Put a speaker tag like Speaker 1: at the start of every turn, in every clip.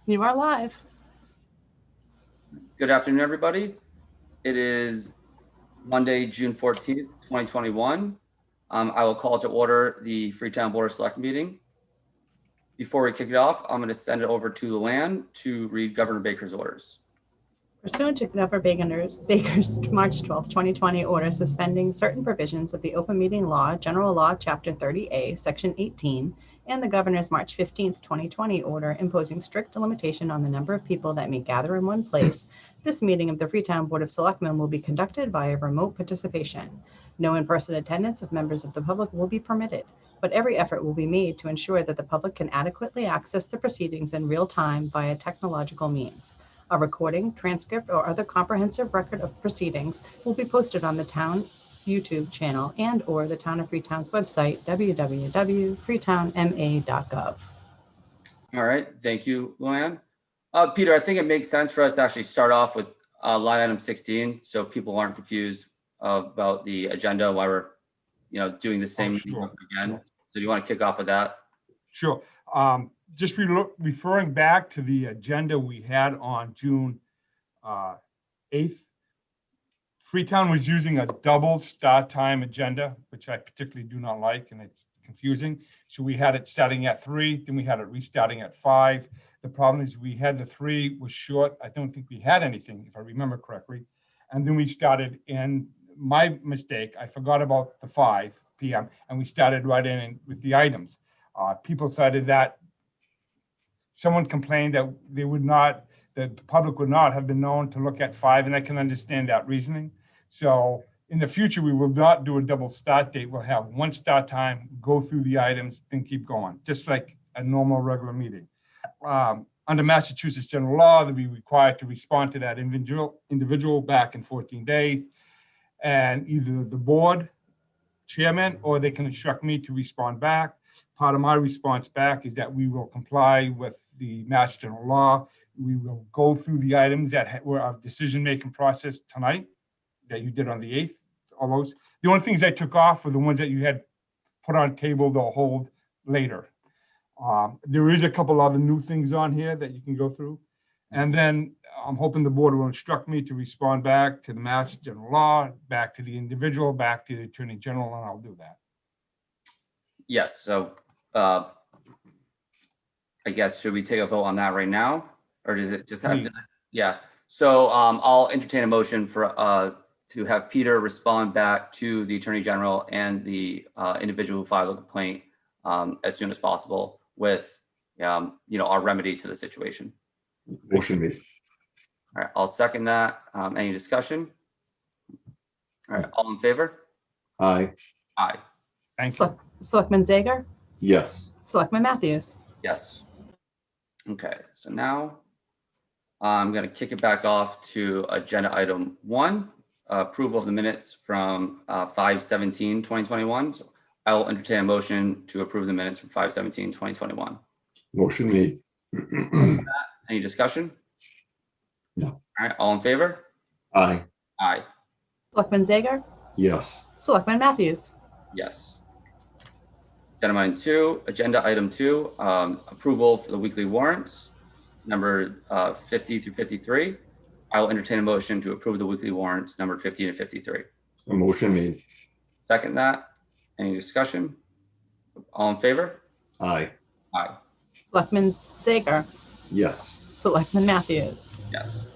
Speaker 1: You are live.
Speaker 2: Good afternoon, everybody. It is Monday, June 14th, 2021. I will call to order the Freetown Board of Select meeting. Before we kick it off, I'm going to send it over to Luann to read Governor Baker's orders.
Speaker 1: Pursuant to Governor Baker's March 12, 2020 order suspending certain provisions of the Open Meeting Law, General Law, Chapter 30A, Section 18, and the Governor's March 15, 2020 order imposing strict limitation on the number of people that may gather in one place, this meeting of the Freetown Board of Selectmen will be conducted via remote participation. No in-person attendance of members of the public will be permitted, but every effort will be made to ensure that the public can adequately access the proceedings in real time via technological means. A recording, transcript, or other comprehensive record of proceedings will be posted on the town's YouTube channel and or the Town of Freetown's website, www.freetownma.gov.
Speaker 2: All right, thank you, Luann. Peter, I think it makes sense for us to actually start off with line item 16, so people aren't confused about the agenda, why we're doing the same thing again. So do you want to kick off with that?
Speaker 3: Sure. Just referring back to the agenda we had on June 8th, Freetown was using a double start time agenda, which I particularly do not like, and it's confusing. So we had it starting at 3, then we had it restarting at 5. The problem is we had the 3 was short. I don't think we had anything, if I remember correctly. And then we started, and my mistake, I forgot about the 5 p.m. and we started right in with the items. People cited that someone complained that they would not, that the public would not have been known to look at 5, and I can understand that reasoning. So in the future, we will not do a double start date. We'll have one start time, go through the items, then keep going, just like a normal regular meeting. Under Massachusetts general law, they'll be required to respond to that individual back in 14 days, and either the board chairman or they can instruct me to respond back. Part of my response back is that we will comply with the Mass General Law. We will go through the items that were our decision-making process tonight that you did on the 8th, all those. The only things I took off were the ones that you had put on table, they'll hold later. There is a couple other new things on here that you can go through. And then I'm hoping the board will instruct me to respond back to the Mass General Law, back to the individual, back to the Attorney General, and I'll do that.
Speaker 2: Yes, so I guess, should we take a vote on that right now? Or does it just have to? Yeah, so I'll entertain a motion for to have Peter respond back to the Attorney General and the individual who filed a complaint as soon as possible with our remedy to the situation.
Speaker 4: Motion made.
Speaker 2: All right, I'll second that. Any discussion? All right, all in favor?
Speaker 4: Aye.
Speaker 2: Aye.
Speaker 3: Thank you.
Speaker 1: Selectman Zager?
Speaker 4: Yes.
Speaker 1: Selectman Matthews?
Speaker 2: Yes. Okay, so now I'm going to kick it back off to agenda item 1, approval of the minutes from 5/17/2021. So I will entertain a motion to approve the minutes from 5/17/2021.
Speaker 4: Motion made.
Speaker 2: Any discussion?
Speaker 4: No.
Speaker 2: All right, all in favor?
Speaker 4: Aye.
Speaker 2: Aye.
Speaker 1: Selectman Zager?
Speaker 4: Yes.
Speaker 1: Selectman Matthews?
Speaker 2: Yes. Agenda item 2, approval for the weekly warrants, number 50 through 53. I will entertain a motion to approve the weekly warrants number 50 to 53.
Speaker 4: A motion made.
Speaker 2: Second that. Any discussion? All in favor?
Speaker 4: Aye.
Speaker 2: Aye.
Speaker 1: Selectman Zager?
Speaker 4: Yes.
Speaker 1: Selectman Matthews?
Speaker 2: Yes.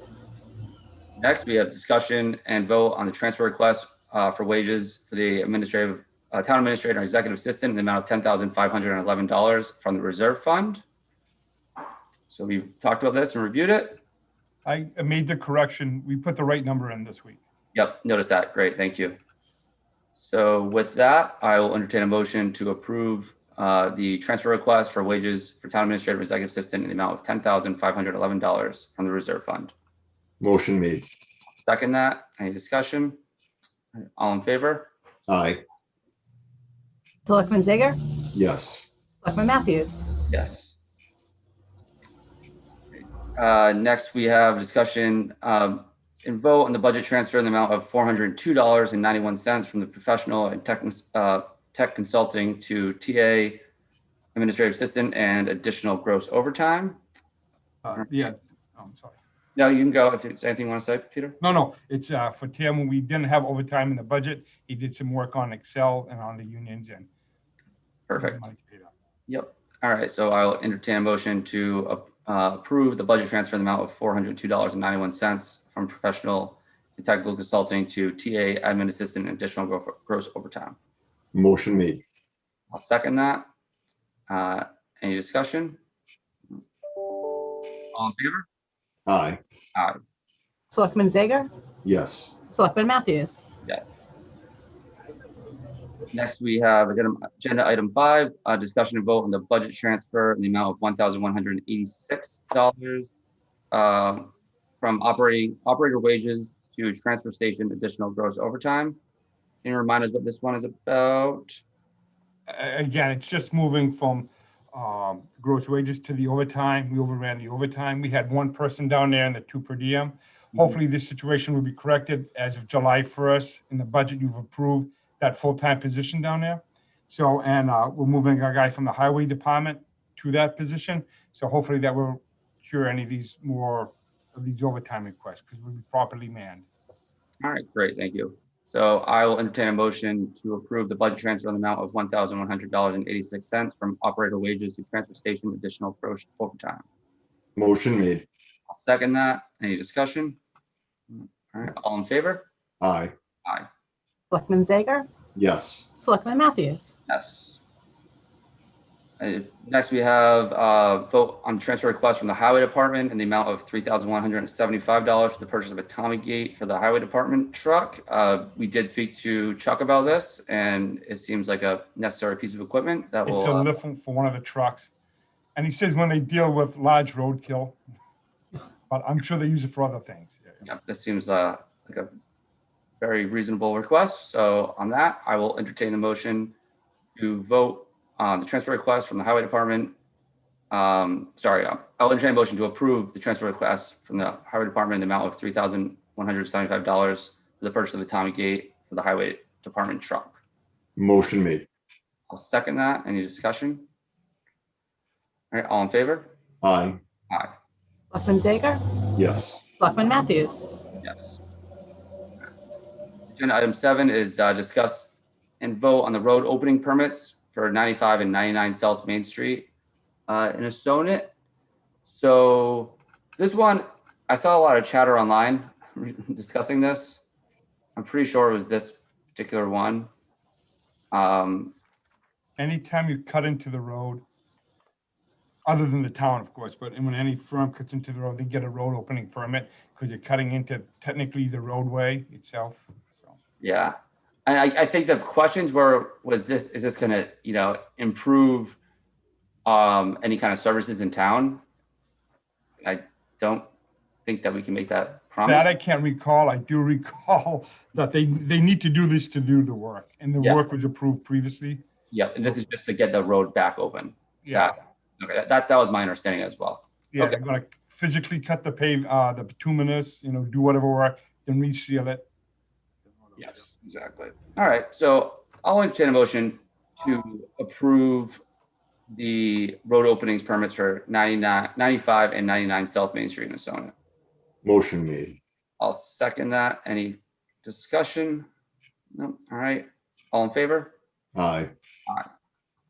Speaker 2: Next, we have discussion and vote on the transfer request for wages for the town administrator and executive assistant in the amount of $10,511 from the reserve fund. So we've talked about this and reviewed it.
Speaker 3: I made the correction. We put the right number in this week.
Speaker 2: Yep, noticed that. Great, thank you. So with that, I will entertain a motion to approve the transfer request for wages for town administrator and executive assistant in the amount of $10,511 from the reserve fund.
Speaker 4: Motion made.
Speaker 2: Second that. Any discussion? All in favor?
Speaker 4: Aye.
Speaker 1: Selectman Zager?
Speaker 4: Yes.
Speaker 1: Selectman Matthews?
Speaker 2: Yes. Next, we have discussion and vote on the budget transfer in the amount of $402.91 from the professional and tech consulting to TA administrative assistant and additional gross overtime.
Speaker 3: Yeah, I'm sorry.
Speaker 2: No, you can go if it's anything you want to say, Peter.
Speaker 3: No, it's for Tim. When we didn't have overtime in the budget, he did some work on Excel and on the unions and.
Speaker 2: Perfect.
Speaker 3: money to pay that.
Speaker 2: Yep. All right. So I'll entertain a motion to approve the budget transfer in the amount of $402.91 from professional and technical consulting to TA admin assistant and additional gross overtime.
Speaker 4: Motion made.
Speaker 2: I'll second that. Any discussion? All in favor?
Speaker 4: Aye.
Speaker 2: Aye.
Speaker 1: Selectman Zager?
Speaker 4: Yes.
Speaker 1: Selectman Matthews?
Speaker 2: Yes. Next, we have agenda item 5, discussion and vote on the budget transfer in the amount of $1,186 from operator wages to transfer station additional gross overtime. Can you remind us what this one is about?
Speaker 3: Again, it's just moving from gross wages to the overtime. We overran the overtime. We had one person down there and the 2 per diem. Hopefully this situation will be corrected as of July 1st. In the budget, you've approved that full-time position down there. So, and we're moving our guy from the highway department to that position. So hopefully that will cure any of these more of these overtime requests because we'll be properly manned.
Speaker 2: All right, great, thank you. So I will entertain a motion to approve the budget transfer in the amount of $1,100.86 from operator wages to transfer station additional gross overtime.
Speaker 4: Motion made.
Speaker 2: I'll second that. Any discussion? All right, all in favor?
Speaker 4: Aye.
Speaker 2: Aye.
Speaker 1: Selectman Zager?
Speaker 4: Yes.
Speaker 1: Selectman Matthews?
Speaker 2: Yes. Next, we have vote on transfer request from the highway department in the amount of $3,175 for the purchase of a Tommy gate for the highway department truck. We did speak to Chuck about this, and it seems like a necessary piece of equipment that
Speaker 3: It's a
Speaker 2: will.
Speaker 3: lift for one of the trucks. And he says when they deal with large roadkill, but I'm sure they use it for other things.
Speaker 2: Yeah, this seems like a very reasonable request. So on that, I will entertain the motion to vote on the transfer request from the highway department. I'll entertain a motion to approve the transfer request from the highway department in the amount of $3,175 for the purchase of the Tommy gate for the highway department truck.
Speaker 4: Motion made.
Speaker 2: I'll second that. Any discussion? All right, all in favor?
Speaker 4: Aye.
Speaker 2: Aye.
Speaker 1: Selectman Zager?
Speaker 4: Yes.
Speaker 1: Selectman Matthews?
Speaker 2: Yes. Agenda item 7 is discuss and vote on the road opening permits for 95 and 99 South Main Street in Assonet. So this one, I saw a lot of chatter online discussing this. I'm pretty sure it was this particular one.
Speaker 3: Anytime you cut into the road, other than the town, of course, but when any firm cuts into the road, they get a road opening permit because you're cutting into technically the roadway itself. So
Speaker 2: Yeah. And I think the questions is this going to, improve any kind of services in town? I don't think that we can make that promise.
Speaker 3: that I can't recall. I do recall that they need to do this to do the work, and the
Speaker 2: Yeah.
Speaker 3: work was approved previously.
Speaker 2: Yeah, and this is just to get the road back open.
Speaker 3: Yeah,
Speaker 2: Okay, that was my understanding as well.
Speaker 3: yeah.
Speaker 2: Okay.
Speaker 3: They're gonna physically cut the the bituminous, do whatever work, then reseal it.
Speaker 2: Yes, exactly. All right, so I'll entertain a motion to approve the road openings permits for 95 and 99 South Main Street in Assonet.
Speaker 4: Motion made.
Speaker 2: I'll second that. Any discussion? No. All right. All in favor?
Speaker 4: Aye.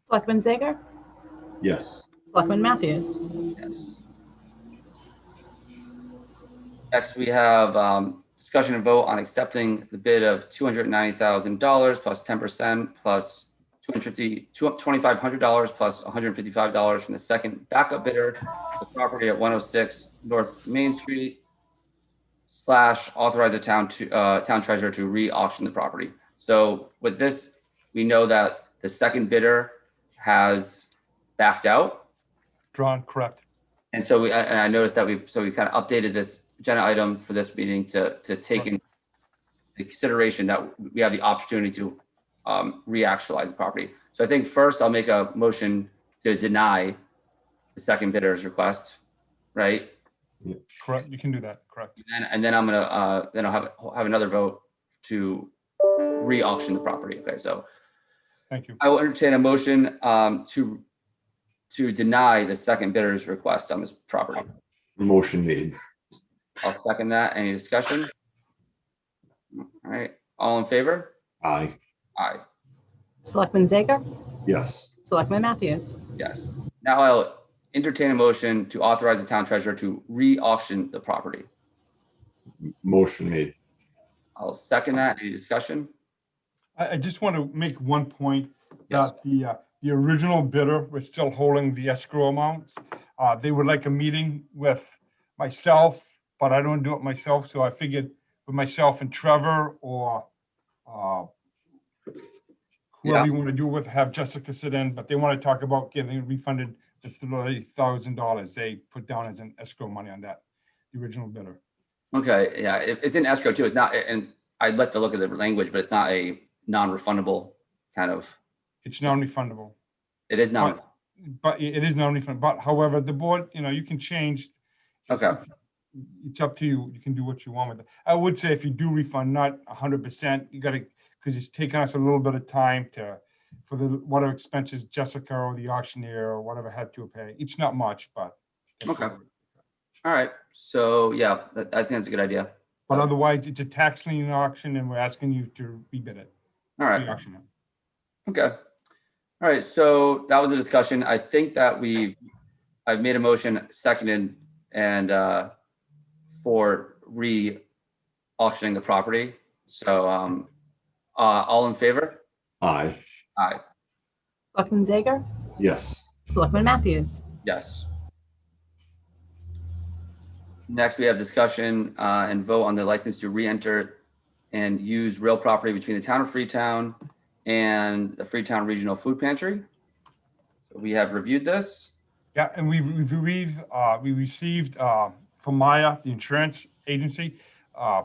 Speaker 1: Selectman Zager?
Speaker 4: Yes.
Speaker 1: Selectman Matthews?
Speaker 2: Yes. Next, we have discussion and vote on accepting the bid of $290,000 plus 10% plus $2,500 plus $155 from the second backup bidder, the property at 106 North Main Street / authorize the town treasurer to re-auction the property. So with this, we know that the second bidder has backed out.
Speaker 3: Drawn, correct.
Speaker 2: And so I noticed that we kind of updated this agenda item for this meeting to take in consideration that we have the opportunity to re-actualize the property. So I think first I'll make a motion to deny the second bidder's request, right?
Speaker 3: Correct. You can do that. Correct.
Speaker 2: And then I'm gonna then I'll have another vote to re-auction the property. Okay, so
Speaker 3: Thank you.
Speaker 2: I will entertain a motion to deny the second bidder's request on this property.
Speaker 4: Motion made.
Speaker 2: I'll second that. Any discussion? All right, all in favor?
Speaker 4: Aye.
Speaker 2: Aye.
Speaker 1: Selectman Zager?
Speaker 4: Yes.
Speaker 1: Selectman Matthews?
Speaker 2: Yes. Now I'll entertain a motion to authorize the town treasurer to re-auction the property.
Speaker 4: Motion made.
Speaker 2: I'll second that. Any discussion?
Speaker 3: I just want to make one point
Speaker 2: Yes.
Speaker 3: that the original bidder was still holding the escrow amounts. They would like a meeting with myself, but I don't do it myself, so I figured with myself and Trevor or whoever you want to do with, have Jessica sit in, but they want to talk about getting refunded the $30,000 they put down as an escrow money on that, the original bidder.
Speaker 2: Okay, yeah, it's in escrow too. It's not, and I'd like to look at the language, but it's not a non-refundable kind of,
Speaker 3: It's non-refundable,
Speaker 2: it is non.
Speaker 3: but it is non-refundable. But however, the board, you can change.
Speaker 2: Okay.
Speaker 3: It's up to you. You can do what you want with it. I would say if you do refund, not 100%, you got to, because it's taken us a little bit of time for the whatever expenses Jessica or the auctioneer or whatever had to pay. It's not much, but.
Speaker 2: Okay. All right, so yeah, I think that's a good idea.
Speaker 3: But otherwise, it's a tax lien auction and we're asking you to rebid it.
Speaker 2: All right,
Speaker 3: Re-auction it.
Speaker 2: okay. All right, so that was a discussion. I think that I've made a motion, seconded, and for re-auctioning the property. So all in favor?
Speaker 4: Aye.
Speaker 2: Aye.
Speaker 1: Selectman Zager?
Speaker 4: Yes.
Speaker 1: Selectman Matthews?
Speaker 2: Yes. Next, we have discussion and vote on the license to re-enter and use real property between the town of Freetown and the Freetown Regional Food Pantry. So we have reviewed this.
Speaker 3: Yeah, and we received from Maya, the insurance agency,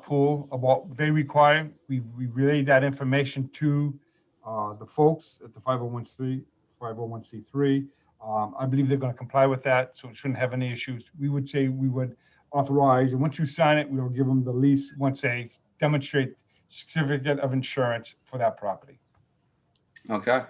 Speaker 3: pool of what they require. We relayed that information to the folks at the 501c3. I believe they're going to comply with that, so it shouldn't have any issues. We would say we would authorize, and once you sign it, we'll give them the lease once they demonstrate certificate of insurance for that property.
Speaker 2: Okay.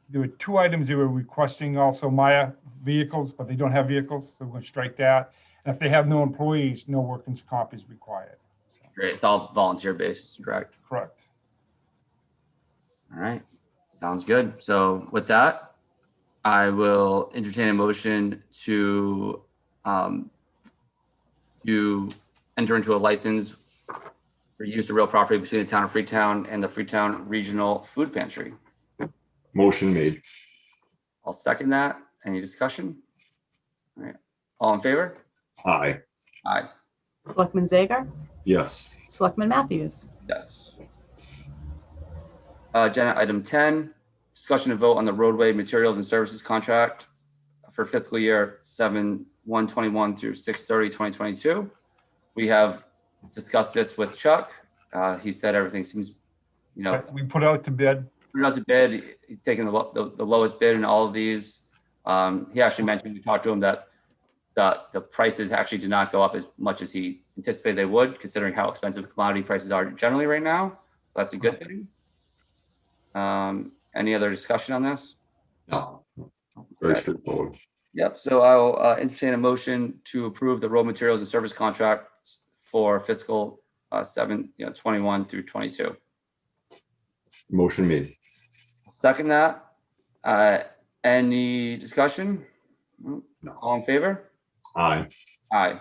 Speaker 3: There were 2 items they were requesting also, Maya vehicles, but they don't have vehicles, so we're going to strike that. And if they have no employees, no workers' comp is required. So,
Speaker 2: Great. It's all volunteer based, correct?
Speaker 3: correct.
Speaker 2: All right. Sounds good. So with that, I will entertain a motion to enter into a license for use of real property between the town of Freetown and the Freetown Regional Food Pantry.
Speaker 4: Motion made.
Speaker 2: I'll second that. Any discussion? All right. All in favor?
Speaker 4: Aye.
Speaker 2: Aye.
Speaker 1: Selectman Zager?
Speaker 4: Yes.
Speaker 1: Selectman Matthews?
Speaker 2: Yes. Agenda item 10, discussion and vote on the roadway materials and services contract for fiscal year 7/1/21 through 6/30/2022. We have discussed this with Chuck. He said everything seems,
Speaker 3: We put out to bid.
Speaker 2: put it out to bid, he's taking the lowest bid in all of these. He actually mentioned, we talked to him, that the prices actually did not go up as much as he anticipated they would, considering how expensive commodity prices are generally right now. That's a good thing. Any other discussion on this?
Speaker 4: No. Very
Speaker 2: Okay.
Speaker 4: straightforward.
Speaker 2: Yep, so I'll entertain a motion to approve the road materials and service contracts for fiscal 7/21 through 22.
Speaker 4: Motion made.
Speaker 2: Second that. Any discussion?
Speaker 4: No.
Speaker 2: All in favor?
Speaker 4: Aye.
Speaker 2: Aye.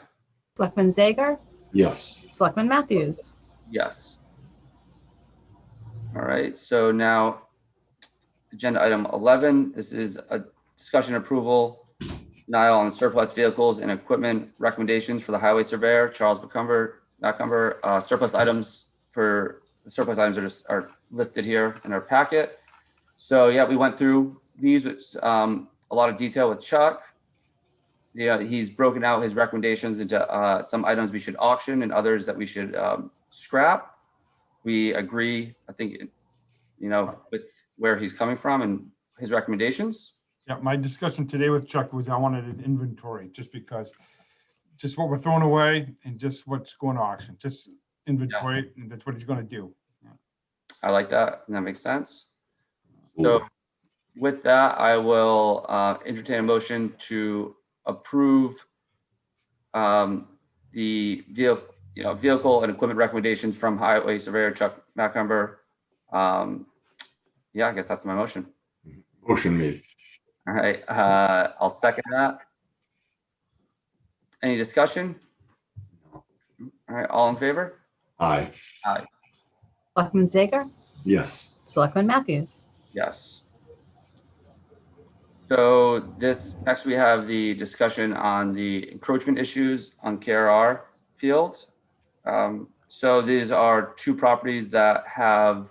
Speaker 1: Selectman Zager?
Speaker 4: Yes.
Speaker 1: Selectman Matthews?
Speaker 2: Yes. All right, so now agenda item 11, this is a discussion approval, denial on surplus vehicles and equipment recommendations for the highway surveyor, Charles Macumber. Surplus items are listed here in our packet. So yeah, we went through these with a lot of detail with Chuck. Yeah, he's broken out his recommendations into some items we should auction and others that we should scrap. We agree, I think, with where he's coming from and his recommendations.
Speaker 3: Yeah, my discussion today with Chuck was I wanted an inventory, just because, just what we're throwing away and just what's going to auction, just inventory, and that's what he's going to do.
Speaker 2: I like that, and that makes sense. So with that, I will entertain a motion to approve the vehicle and equipment recommendations from Highway Surveyor Chuck Macumber. Yeah, I guess that's my motion.
Speaker 4: Motion made.
Speaker 2: All right, I'll second that. Any discussion? All right, all in favor?
Speaker 4: Aye.
Speaker 2: Aye.
Speaker 1: Selectman Zager?
Speaker 4: Yes.
Speaker 1: Selectman Matthews?
Speaker 2: Yes. So next we have the discussion on the encroachment issues on KRR field. So these are two properties that have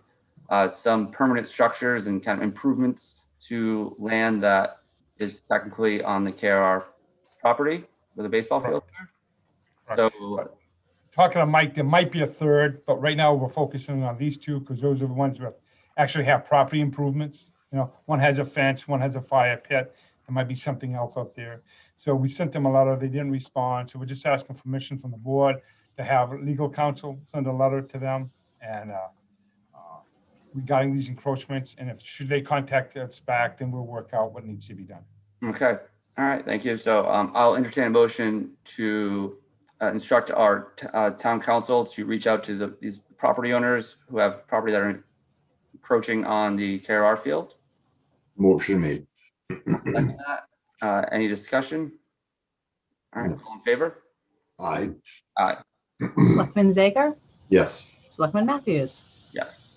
Speaker 2: some permanent structures and kind of improvements to land that is technically on the KRR property with a baseball field. So
Speaker 3: Talking to Mike, there might be a third, but right now we're focusing on these two because those are the ones that actually have property improvements. You know, one has a fence, one has a fire pit. There might be something else out there. So we sent them a letter. They didn't respond. So we're just asking permission from the board to have legal counsel send a letter to them and regarding these encroachments. And should they contact us back, then we'll work out what needs to be done.
Speaker 2: okay, all right, thank you. So I'll entertain a motion to instruct our town council to reach out to these property owners who have property that are encroaching on the KRR field.
Speaker 4: Motion made.
Speaker 2: Second that. Any discussion? All right, all in favor?
Speaker 4: Aye.
Speaker 2: Aye.
Speaker 1: Selectman Zager?
Speaker 4: Yes.
Speaker 1: Selectman Matthews?
Speaker 2: Yes.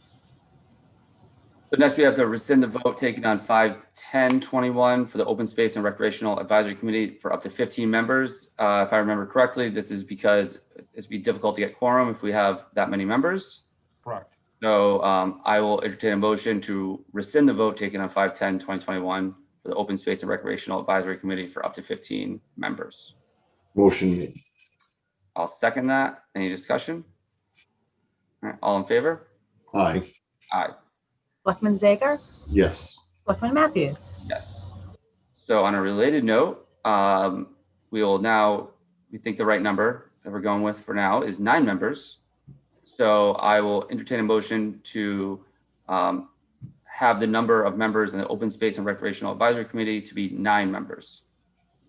Speaker 2: So next we have to rescind the vote taken on 5/10/21 for the Open Space and Recreational Advisory Committee for up to 15 members. If I remember correctly, this is because it's be difficult to get quorum if we have that many members.
Speaker 3: Correct.
Speaker 2: So I will entertain a motion to rescind the vote taken on 5/10/2021 for the Open Space and Recreational Advisory Committee for up to 15 members.
Speaker 4: Motion made.
Speaker 2: I'll second that. Any discussion? All right, all in favor?
Speaker 4: Aye.
Speaker 2: Aye.
Speaker 1: Selectman Zager?
Speaker 4: Yes.
Speaker 1: Selectman Matthews?
Speaker 2: Yes. So on a related note, we think the right number that we're going with for now is 9 members. So I will entertain a motion to have the number of members in the Open Space and Recreational Advisory Committee to be 9 members.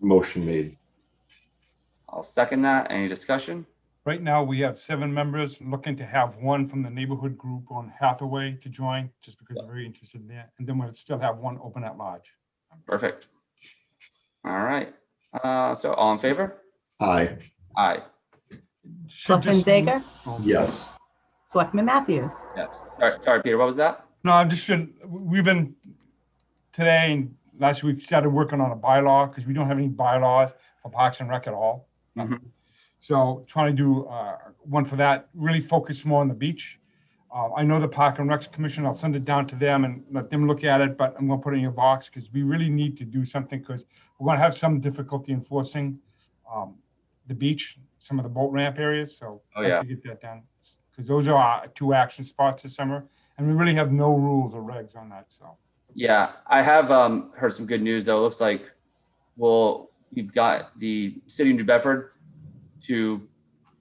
Speaker 4: Motion made.
Speaker 2: I'll second that. Any discussion?
Speaker 3: Right now, we have 7 members, looking to have one from the neighborhood group on Hathaway to join, just because they're very interested in that. And then we'll still have one open at large.
Speaker 2: Perfect. All right. So all in favor?
Speaker 4: Aye.
Speaker 2: Aye.
Speaker 3: Should
Speaker 1: Selectman
Speaker 3: just-
Speaker 1: Zager?
Speaker 4: Yes.
Speaker 1: Selectman Matthews?
Speaker 2: Yes. Sorry, Peter, what was that?
Speaker 3: No, I'm just, we've been, today and last week, started working on a bylaw, because we don't have any bylaws for Parks and Rec at all.
Speaker 2: Mhm.
Speaker 3: So trying to do one for that, really focus more on the beach. I know the Park and Rec Commission, I'll send it down to them and let them look at it, but I'm gonna put it in your box because we really need to do something, because we're gonna have some difficulty enforcing the beach, some of the boat ramp areas, so.
Speaker 2: Oh,
Speaker 3: I'd like
Speaker 2: yeah.
Speaker 3: to get that done, because those are our 2 action spots this summer, and we really have no rules or regs on that, so.
Speaker 2: Yeah, I have heard some good news though. It looks like we've got the city of New Bedford to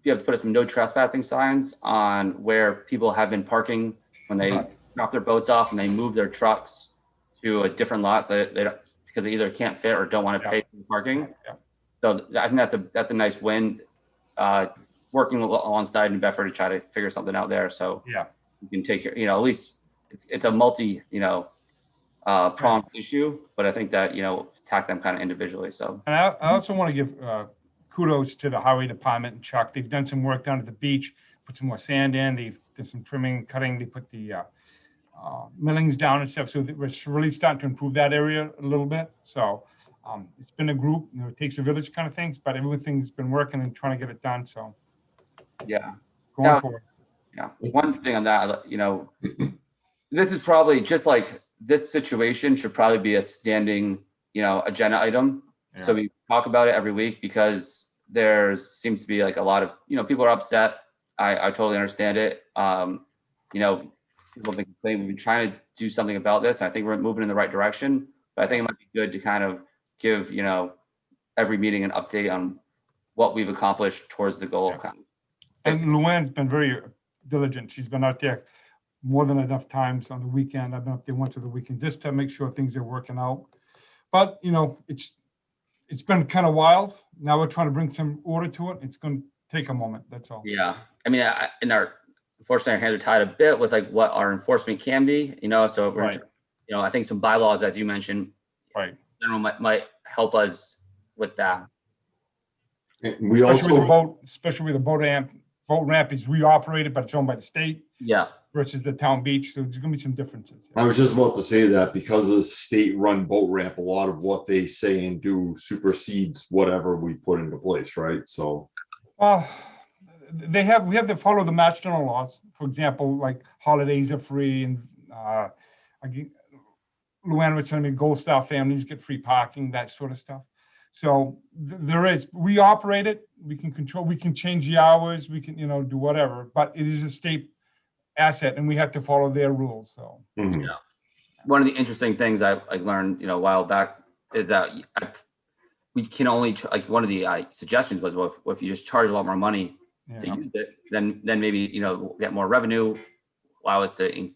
Speaker 2: be able to put some no trespassing signs on where people have been parking when they drop their boats off and they move their trucks to a different lot, so they don't, because they either can't fit or don't want to pay for the parking.
Speaker 3: Yeah.
Speaker 2: So I think that's a nice win. Working alongside New Bedford to try to figure something out there, so
Speaker 3: Yeah.
Speaker 2: you can take care. At least it's a multi pronged issue, but I think that attack them kind of individually. So
Speaker 3: And I also want to give kudos to the highway department and Chuck. They've done some work down at the beach, put some more sand in. They've done some trimming, cutting. They put the millings down and stuff. So we're really starting to improve that area a little bit. So it's been a group, it takes a village kind of things, but everything's been working and trying to get it done. So
Speaker 2: yeah.
Speaker 3: going
Speaker 2: Now-
Speaker 3: forward.
Speaker 2: Yeah. One thing on that, this is probably just like this situation should probably be a standing, agenda item. So we talk about it every week because seems to be like a lot of, people are upset. I totally understand it. People have been complaining. We've been trying to do something about this. I think we're moving in the right direction, but I think it might be good to kind of give, every meeting an update on what we've accomplished towards the goal of kind of
Speaker 3: And Luann's been very diligent. She's been out there more than enough times on the weekend. I've been up there once of the weekend just to make sure things are working out. But, it's it's been kind of wild. Now we're trying to bring some order to it. It's going to take a moment. That's all.
Speaker 2: Yeah, I mean, unfortunately, our hands are tied a bit with like what our enforcement can be, so we're,
Speaker 3: Right.
Speaker 2: I think some bylaws, as you mentioned,
Speaker 3: Right.
Speaker 2: general might help us with that.
Speaker 4: And we
Speaker 3: Especially with the
Speaker 4: also,
Speaker 3: boat, especially with the boat ramp is reoperated, but it's owned by the state
Speaker 2: Yeah,
Speaker 3: versus the town beach. So there's going to be some differences.
Speaker 4: I was just about to say that because of the state-run boat ramp, a lot of what they say and do supersedes whatever we put into place, right? So,
Speaker 3: Well, we have to follow the Mass General laws. For example, like holidays are free, and Luana was telling me Gold Star families get free parking, that sort of stuff. So we operate it, we can control, we can change the hours, we can, do whatever, but it is a state asset and we have to follow their rules, so.
Speaker 4: mhm.
Speaker 2: Yeah. One of the interesting things I learned, a while back is that we can only one of the suggestions was, well, if you just charge a lot more money to
Speaker 3: Yeah.
Speaker 2: use it, then maybe get more revenue, allow us to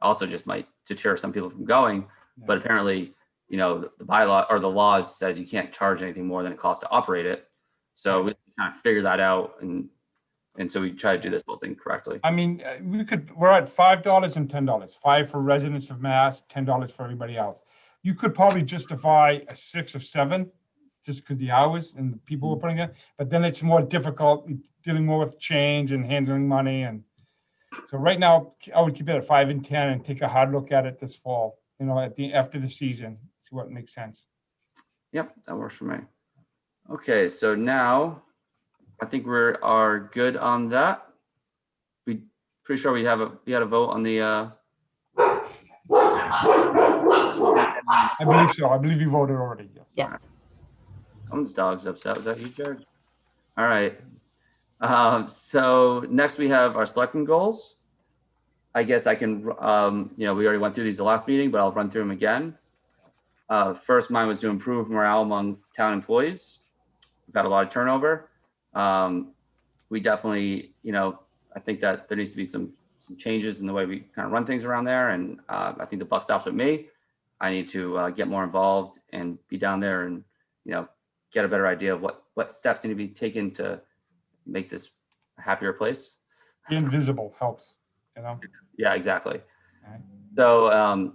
Speaker 2: also just might deter some people from going. But apparently, the bylaw or the laws says you can't charge anything more than it costs to operate it. So we kind of figure that out, and so we try to do this whole thing correctly.
Speaker 3: I mean, we're at $5 and $10, $5 for residents of Mass, $10 for everybody else. You could probably justify a 6 or 7 just because the hours and the people we're putting in, but then it's more difficult dealing more with change and handling money. And so right now I would keep it at 5 and 10 and take a hard look at it this fall, after the season, see what makes sense.
Speaker 2: Yep, that works for me. Okay, so now I think we are good on that. We pretty sure we had a vote on the
Speaker 3: I believe so. I believe you voted already. Yeah.
Speaker 1: Yes.
Speaker 2: someone's dog's upset. Was that you, Jared? All right. So next we have our selecting goals. I guess I can, we already went through these the last meeting, but I'll run through them again. First, mine was to improve morale among town employees. We've had a lot of turnover. We definitely, I think that there needs to be some changes in the way we kind of run things around there. And I think the buck stops with me. I need to get more involved and be down there and, get a better idea of what steps need to be taken to make this a happier place.
Speaker 3: Being visible helps,
Speaker 2: Yeah, exactly.
Speaker 3: All right.
Speaker 2: So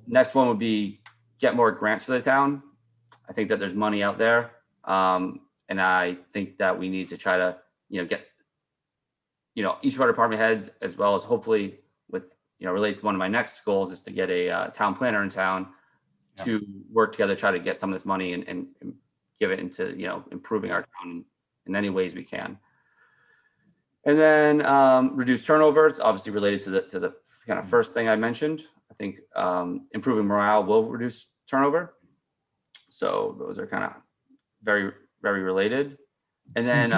Speaker 2: next one would be get more grants for the town. I think that there's money out there. And I think that we need to try to, get, each of our department heads, as well as hopefully with, relates to one of my next goals is to get a town planner in town to work together, try to get some of this money and give it into, improving our town in any ways we can. And then reduce turnover. It's obviously related to the kind of first thing I mentioned. I think improving morale will reduce turnover. So those are kind of very, very related. And then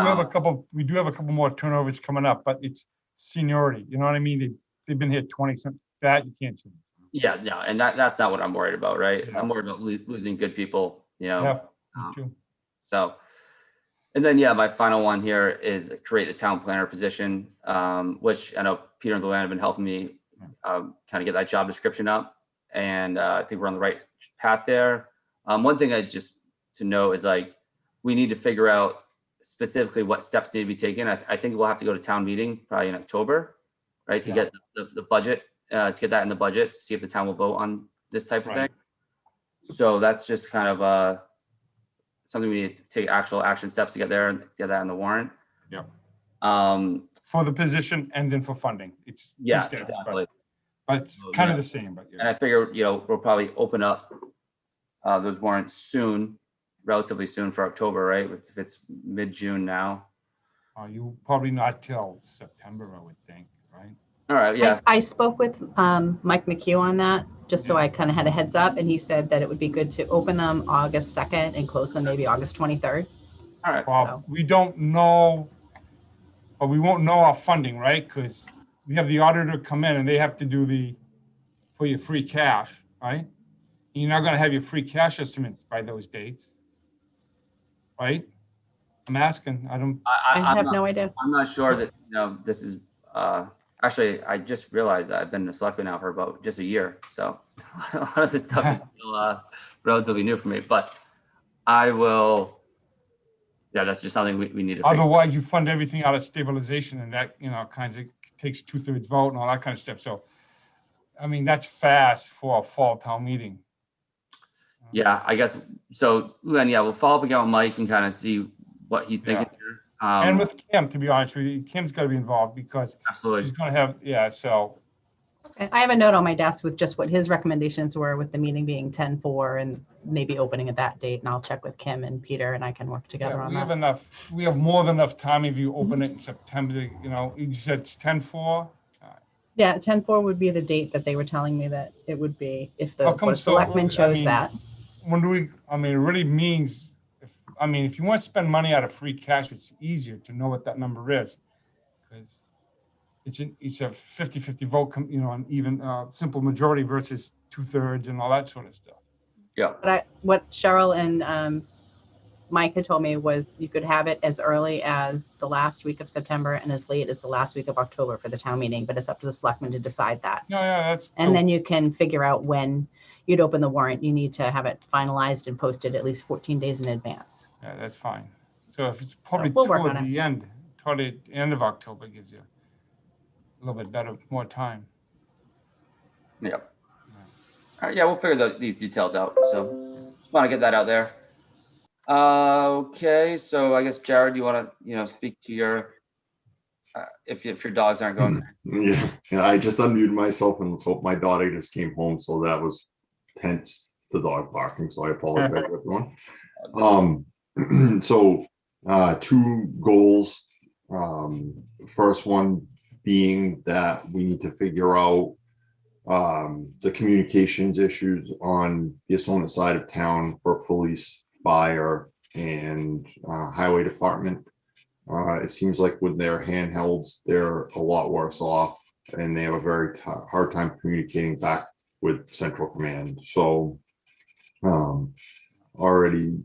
Speaker 3: we do have a couple more turnovers coming up, but it's seniority. You know what I mean? They've been here 20 something. That you can't change.
Speaker 2: Yeah, and that's not what I'm worried about, right?
Speaker 3: Yeah.
Speaker 2: I'm worried about losing good people,
Speaker 3: Yeah, me too.
Speaker 2: So, and then, my final one here is create the town planner position, which I know Peter and Luann have been helping me kind of get that job description up. And I think we're on the right path there. One thing I just to know is we need to figure out specifically what steps need to be taken. I think we'll have to go to town meeting probably in October, right? To get the budget, to get that in the budget, see if the town will vote on this type of thing. So that's just kind of something we need to take actual action steps to get there and get that in the warrant.
Speaker 3: Yeah.
Speaker 2: For
Speaker 3: the position and then for funding. It's
Speaker 2: yeah,
Speaker 3: steps,
Speaker 2: exactly.
Speaker 3: but it's kind of the same, but
Speaker 2: And I figure, we'll probably open up those warrants soon, relatively soon for October, right? If it's mid-June now.
Speaker 3: You probably not till September, I would think, right?
Speaker 2: All right, yeah.
Speaker 1: I spoke with Mike McHugh on that, just so I kind of had a heads up, and he said that it would be good to open them August 2nd and close them maybe August 23rd.
Speaker 2: All right.
Speaker 3: Well, we don't know, but we won't know our funding, right? Because we have the auditor come in and they have to do for your free cash, right? You're not going to have your free cash estimates by those dates, right? I'm asking.
Speaker 1: I have no idea.
Speaker 2: I'm not sure that, this is, actually, I just realized I've been a selectman now for about just a year. So a lot of this stuff is still relatively new for me. But I will, yeah, that's just something we need to figure.
Speaker 3: Otherwise, you fund everything out of stabilization, and that, kinds of takes 2/3 vote and all that kind of stuff. So, I mean, that's fast for a fall town meeting.
Speaker 2: Yeah, I guess, so, then, yeah, we'll follow up again with Mike and kind of see what he's thinking here.
Speaker 3: And with Kim, to be honest with you, Kim's got to be involved because
Speaker 2: Absolutely.
Speaker 3: she's going to have, so.
Speaker 1: Okay, I have a note on my desk with just what his recommendations were with the meeting being 10/4 and maybe opening at that date. And I'll check with Kim and Peter and I can work together
Speaker 3: Yeah,
Speaker 1: on
Speaker 3: we have
Speaker 1: that.
Speaker 3: enough, we have more than enough time if you open it in September, you said it's 10/4.
Speaker 1: Yeah, 10/4 would be the date that they were telling me that it would be if the
Speaker 3: How come
Speaker 1: Board of
Speaker 3: so
Speaker 1: Selectmen
Speaker 3: early? I
Speaker 1: chose
Speaker 3: mean,
Speaker 1: that.
Speaker 3: When do we, I mean, it really means, if you want to spend money out of free cash, it's easier to know what that number is. Because it's a 50-50 vote, an even simple majority versus 2/3 and all that sort of stuff.
Speaker 2: Yeah.
Speaker 1: But what Cheryl and Mike had told me was you could have it as early as the last week of September and as late as the last week of October for the town meeting, but it's up to the selectmen to decide that.
Speaker 3: No, yeah, that's.
Speaker 1: And then you can figure out when you'd open the warrant. You need to have it finalized and posted at least 14 days in advance.
Speaker 3: Yeah, that's fine. So if it's probably
Speaker 1: we'll work
Speaker 3: toward
Speaker 1: on it.
Speaker 3: the end, toward the end of October gives you a little bit better, more time.
Speaker 2: Yeah. All right, yeah, we'll figure these details out. So just want to get that out there. Okay, so I guess Jared, you want to speak to your if your dogs aren't going.
Speaker 4: Yeah, I just unmuted myself and so my daughter just came home, so that was hence the dog barking. So I apologize, everyone. So two goals. First one being that we need to figure out the communications issues on the Assonet side of town for police, fire, and highway department. It seems like with their handhelds, they're a lot worse off, and they have a very hard time communicating back with Central Command. So already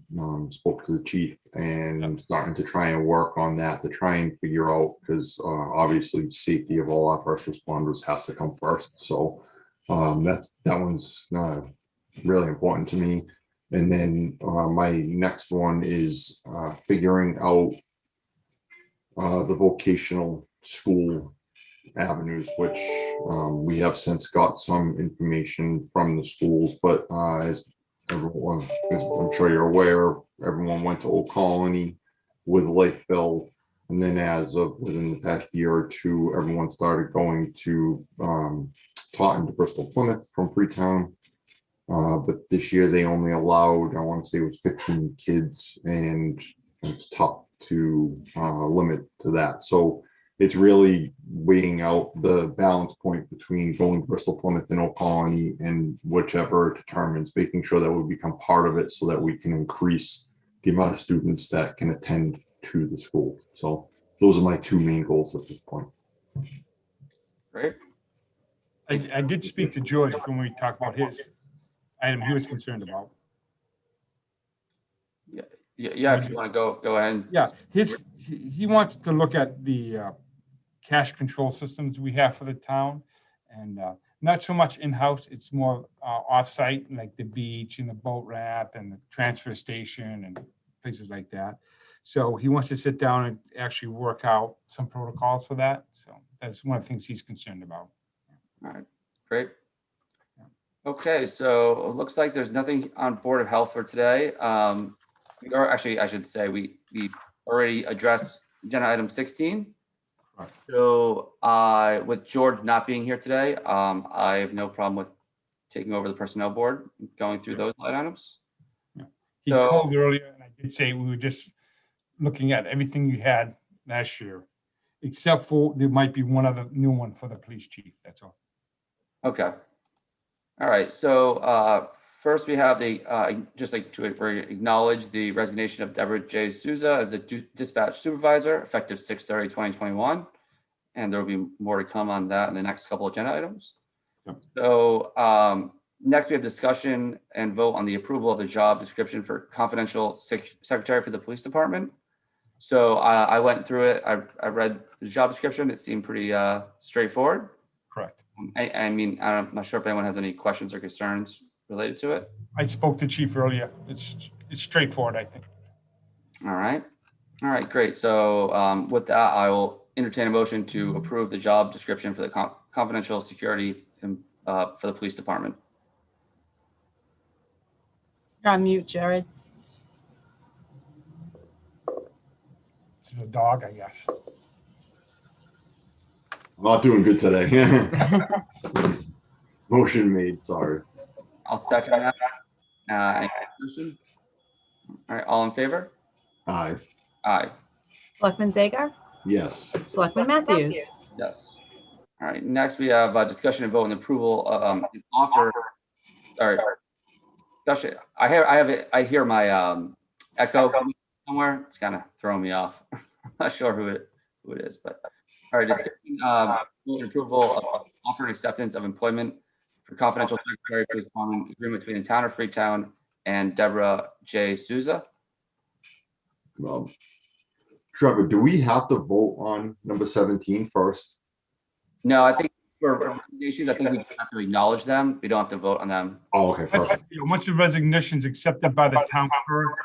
Speaker 4: spoke to the chief and I'm starting to try and work on that to try and figure out, because obviously safety of all our first responders has to come first. So that one's really important to me. And then my next one is figuring out the vocational school avenues, which we have since got some information from the schools, but as everyone, as I'm sure you're aware, everyone went to Old Colony with Lakeville, and then as of within the past year or two, everyone started going to Taunton to Bristol Plymouth from Freetown. But this year they only allowed, I want to say it was 15 kids, and it's tough to limit to that. So it's really weighing out the balance point between going to Bristol Plymouth and Old Colony, and whichever determines, making sure that we become part of it so that we can increase the amount of students that can attend to the school. So those are my two main goals at this point.
Speaker 2: Great.
Speaker 3: I did speak to George when we talked about his item he was concerned about.
Speaker 2: Yeah, if you want to go ahead.
Speaker 3: Yeah, he wants to look at the cash control systems we have for the town, and not so much in-house. It's more off-site, like the beach and the boat ramp and the transfer station and places like that. So he wants to sit down and actually work out some protocols for that. So that's one of the things he's concerned about.
Speaker 2: All right, great. Okay, so it looks like there's nothing on Board of Health for today. Or actually, I should say we already addressed agenda item 16.
Speaker 3: Right.
Speaker 2: So with George not being here today, I have no problem with taking over the personnel board, going through those line items.
Speaker 3: Yeah. He
Speaker 2: So-
Speaker 3: called earlier, and I did say we were just looking at everything you had last year, except for there might be one other new one for the police chief. That's all.
Speaker 2: Okay. All right. So first we have just like to acknowledge the resignation of Deborah J. Souza as a dispatch supervisor effective 6/30/2021. And there will be more to come on that in the next couple of agenda items.
Speaker 3: Yep.
Speaker 2: So next we have discussion and vote on the approval of the job description for confidential secretary for the police department. So I went through it. I read the job description. It seemed pretty straightforward.
Speaker 3: Correct.
Speaker 2: I mean, I'm not sure if anyone has any questions or concerns related to it.
Speaker 3: I spoke to chief earlier. It's it's straightforward, I think.
Speaker 2: All right. All right, great. So with that, I will entertain a motion to approve the job description for the confidential security for the police department.
Speaker 1: You're on mute, Jared.
Speaker 3: It's a dog, I guess.
Speaker 4: I'm not doing good today. Motion made, sorry.
Speaker 2: I'll second that. Any discussion? All right, all in favor?
Speaker 4: Aye,
Speaker 2: Aye.
Speaker 1: Selectman Zager?
Speaker 4: yes.
Speaker 1: Selectman Matthews?
Speaker 2: Yes. All right, next we have discussion and vote on the approval an offer. Sorry, discussion. I hear my echo somewhere. It's kind of throwing me off. I'm not sure who it is, but all right. Discussion, vote and approval of offer and acceptance of employment for confidential secretary police department agreement between the town of Freetown and Deborah J. Souza.
Speaker 4: Trevor, do we have to vote on number 17 first?
Speaker 2: No, I think for resignations, I think we just have to acknowledge them. We don't have to vote on them.
Speaker 4: Oh, okay, perfect.
Speaker 3: Once the resignation is accepted by the town clerk,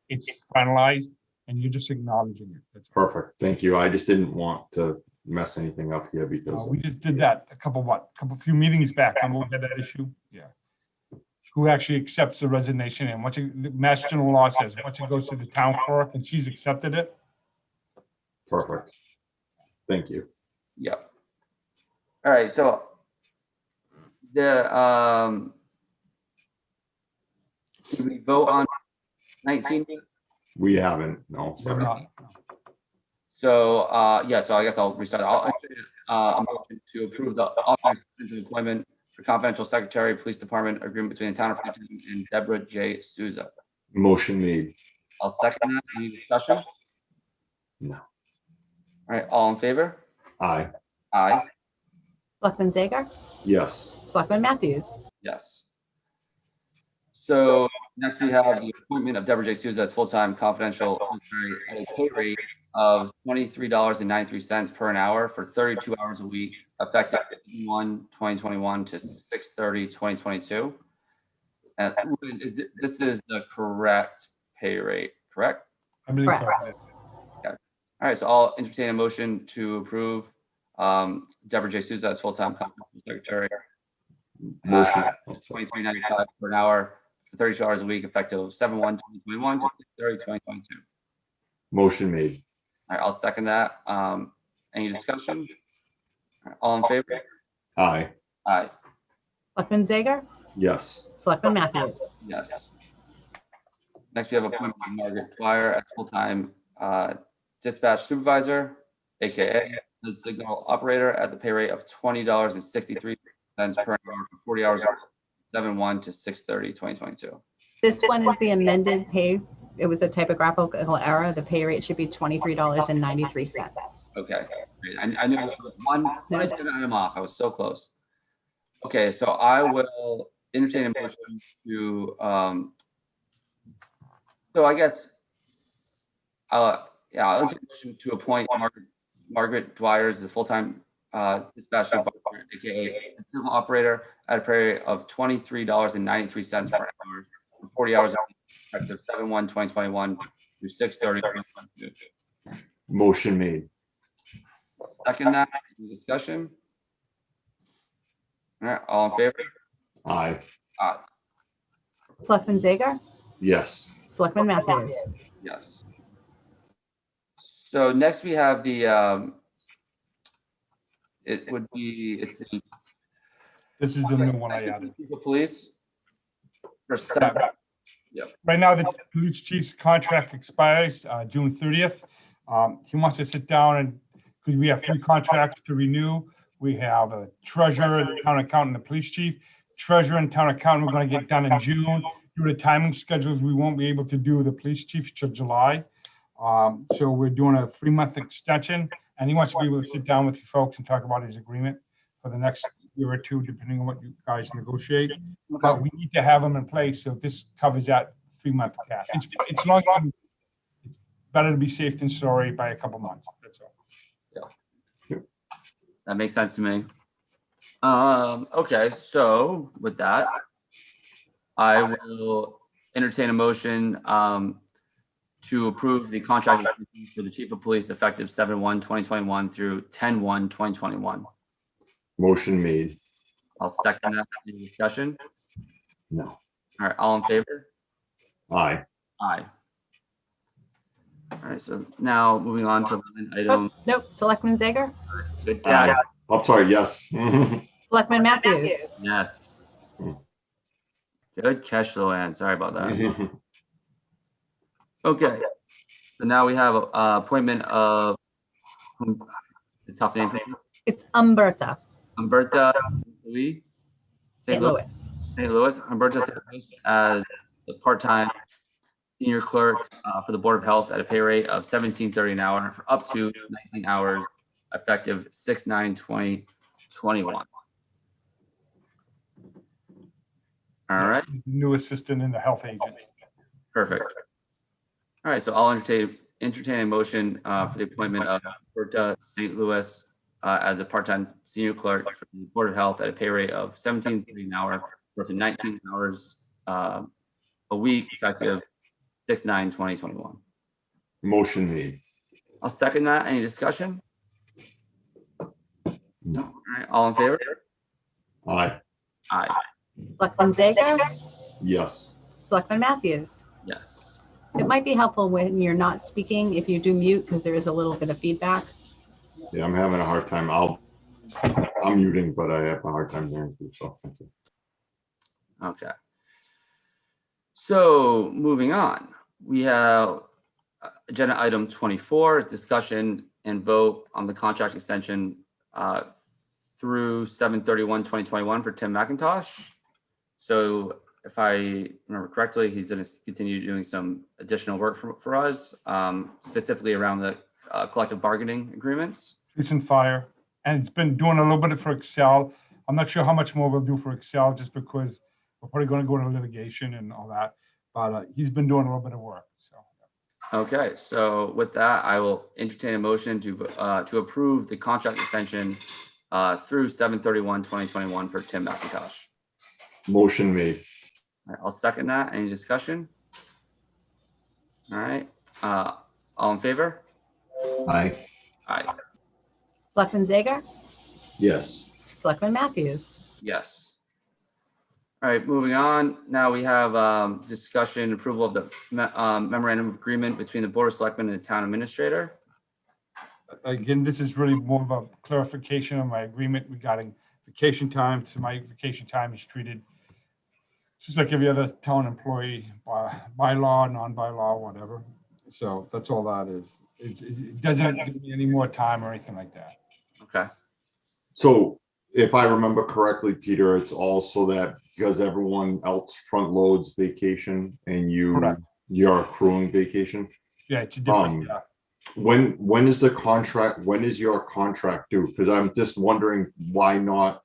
Speaker 3: it's finalized, and you're just acknowledging it. That's all.
Speaker 4: Perfect, thank you. I just didn't want to mess anything up here because
Speaker 3: We just did that a few meetings back, and we'll get that issue. Yeah. Who actually accepts the resignation, and the Mass General Law says, once it goes to the town clerk and she's accepted it.
Speaker 4: perfect. Thank you.
Speaker 2: Yep. All right, so did we vote on 19?
Speaker 4: We haven't, no.
Speaker 3: We're not.
Speaker 2: So yeah, so I guess I'll restart. I'll a motion to approve the offer of employment for confidential secretary, police department agreement between the town of Freetown and Deborah J. Souza.
Speaker 4: Motion made.
Speaker 2: I'll second that. Any discussion?
Speaker 4: No.
Speaker 2: All right, all in favor?
Speaker 4: Aye,
Speaker 2: Aye.
Speaker 1: Selectman Zager?
Speaker 4: yes.
Speaker 1: Selectman Matthews?
Speaker 2: Yes. So next we have the appointment of Deborah J. Souza as full-time confidential secretary at a pay rate of $23.93 per an hour for 32 hours a week, effective 1/2021 to 6/30/2022. And this is the correct pay rate, correct?
Speaker 3: I believe so.
Speaker 1: Correct.
Speaker 2: All right, so I'll entertain a motion to approve Deborah J. Souza as full-time confidential secretary.
Speaker 4: Motion.
Speaker 2: $23.95 per an hour for 32 hours a week, effective 7/1/2021 to 6/30/2022.
Speaker 4: Motion made.
Speaker 2: All right, I'll second that. Any discussion? All right, all in favor?
Speaker 4: Aye,
Speaker 2: Aye.
Speaker 1: Selectman Zager?
Speaker 4: yes.
Speaker 1: Selectman Matthews?
Speaker 2: Yes. Next, we have appointment of Margaret Dwyer as full-time dispatch supervisor, AKA the signal operator, at the pay rate of $20.63 per hour for 40 hours, 7/1 to 6/30/2022.
Speaker 1: This one is the amended pay. It was a typographical error. The pay rate should be $23.93.
Speaker 2: Okay, great. I knew it was one item off. I was so close. Okay, so I will entertain a motion to, so I guess, I'll entertain a motion to appoint Margaret Dwyer as the full-time dispatch supervisor, AKA signal operator, at a pay rate of $23.93 per hour for 40 hours, effective 7/1/2021 through 6/30/2022.
Speaker 4: Motion made.
Speaker 2: Second that. Any discussion? All right, all in favor?
Speaker 4: Aye,
Speaker 2: Aye.
Speaker 1: Selectman Zager?
Speaker 4: yes.
Speaker 1: Selectman Matthews?
Speaker 2: Yes. So next we have the it's the
Speaker 3: This is the new one I added.
Speaker 2: police. For seven.
Speaker 3: Right now, the police chief's contract expires June 30th. He wants to sit down and, because we have 3 contracts to renew. We have a treasurer, the town accountant, and the police chief. Treasurer and town accountant, we're going to get done in June. Due to timing schedules, we won't be able to do the police chief till July. So we're doing a 3-month extension, and he wants to be able to sit down with you folks and talk about his agreement for the next year or 2, depending on what you guys negotiate. But we need to have them in place, so this covers that 3-month cap. It's long, it's better to be safe than sorry by a couple months, that's all.
Speaker 2: That makes sense to me. Okay, so with that, I will entertain a motion to approve the contract for the chief of police effective 7/1/2021 through 10/1/2021.
Speaker 4: Motion made.
Speaker 2: I'll second that. Any discussion?
Speaker 4: No.
Speaker 2: All right, all in favor?
Speaker 4: Aye.
Speaker 2: Aye. All right, so now moving on to line item.
Speaker 1: Nope, Selectman Zager,
Speaker 2: Good catch.
Speaker 4: I'm sorry, yes.
Speaker 1: Selectman Matthews,
Speaker 2: Yes. Good catch, Luann. Sorry about that. Okay. So now we have appointment of it's a tough name for you.
Speaker 1: it's Umberta,
Speaker 2: Humberta Louis.
Speaker 1: St. Louis.
Speaker 2: St. Louis. Humberta St. Louis as the part-time senior clerk for the Board of Health at a pay rate of $17.30 an hour for up to 19 hours, effective 6/9/2021. All right,
Speaker 3: New assistant in the health agent.
Speaker 2: perfect. All right, so I'll entertain a motion for the appointment of Humberta St. Louis as a part-time senior clerk for the Board of Health at a pay rate of $17.30 an hour for up to 19 hours a week, effective 6/9/2021.
Speaker 4: Motion made.
Speaker 2: I'll second that. Any discussion?
Speaker 4: No.
Speaker 2: All right, all in favor?
Speaker 4: Aye.
Speaker 2: Aye.
Speaker 1: Selectman Zager,
Speaker 4: Yes.
Speaker 1: Selectman Matthews.
Speaker 2: Yes.
Speaker 1: It might be helpful when you're not speaking if you do mute because there is a little bit of feedback.
Speaker 4: Yeah, I'm having a hard time. I'm muting, but I have a hard time hearing you. So thank you.
Speaker 2: Okay. So moving on, we have agenda item 24, discussion and vote on the contract extension through 7/31/2021 for Tim McIntosh. So if I remember correctly, he's going to continue doing some additional work for us, specifically around the collective bargaining agreements.
Speaker 3: Police and fire, and it's been doing a little bit for Excel. I'm not sure how much more we'll do for Excel, just because we're probably going to go into litigation and all that. But he's been doing a little bit of work. So.
Speaker 2: Okay, so with that, I will entertain a motion to approve the contract extension through 7/31/2021 for Tim McIntosh.
Speaker 4: Motion made.
Speaker 2: All right, I'll second that. Any discussion? All right, all in favor?
Speaker 4: Aye.
Speaker 2: Aye.
Speaker 1: Selectman Zager,
Speaker 4: Yes.
Speaker 1: Selectman Matthews.
Speaker 2: Yes. All right, moving on. Now we have discussion approval of the memorandum of agreement between the Board of Selectmen and the town administrator.
Speaker 3: Again, this is really more of a clarification of my agreement regarding vacation time. So my vacation time is treated just like every other town employee, by law, non-by-law, whatever. So that's all that is. It doesn't give me any more time or anything like that.
Speaker 2: Okay.
Speaker 4: So if I remember correctly, Peter, it's also that because everyone else front loads vacation and
Speaker 3: Correct.
Speaker 4: you're accruing vacation.
Speaker 3: Yeah, it's a different.
Speaker 4: Um, When is the contract? When is your contract due? Because I'm just wondering why not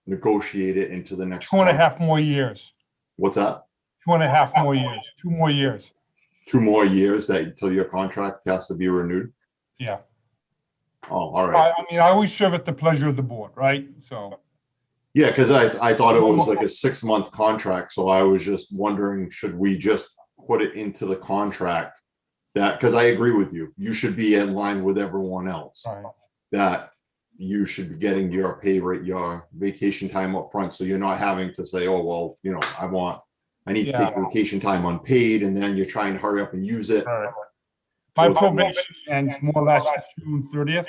Speaker 4: negotiate it into the next
Speaker 3: 2.5 more years.
Speaker 4: What's that?
Speaker 3: 2.5 more years. 2 more years.
Speaker 4: 2 more years that until your contract has to be renewed?
Speaker 3: Yeah.
Speaker 4: Oh, all right.
Speaker 3: I mean, I always serve at the pleasure of the board, right? So.
Speaker 4: Yeah, because I thought it was like a 6-month contract, so I was just wondering, should we just put it into the contract? That, because I agree with you, you should be in line with everyone else.
Speaker 3: Right.
Speaker 4: That you should be getting your pay rate, your vacation time up front, so you're not having to say, oh, well, you know, I need to take vacation time unpaid, and then you're trying to hurry up and use it.
Speaker 3: Right. My probation ends more or less June 30th.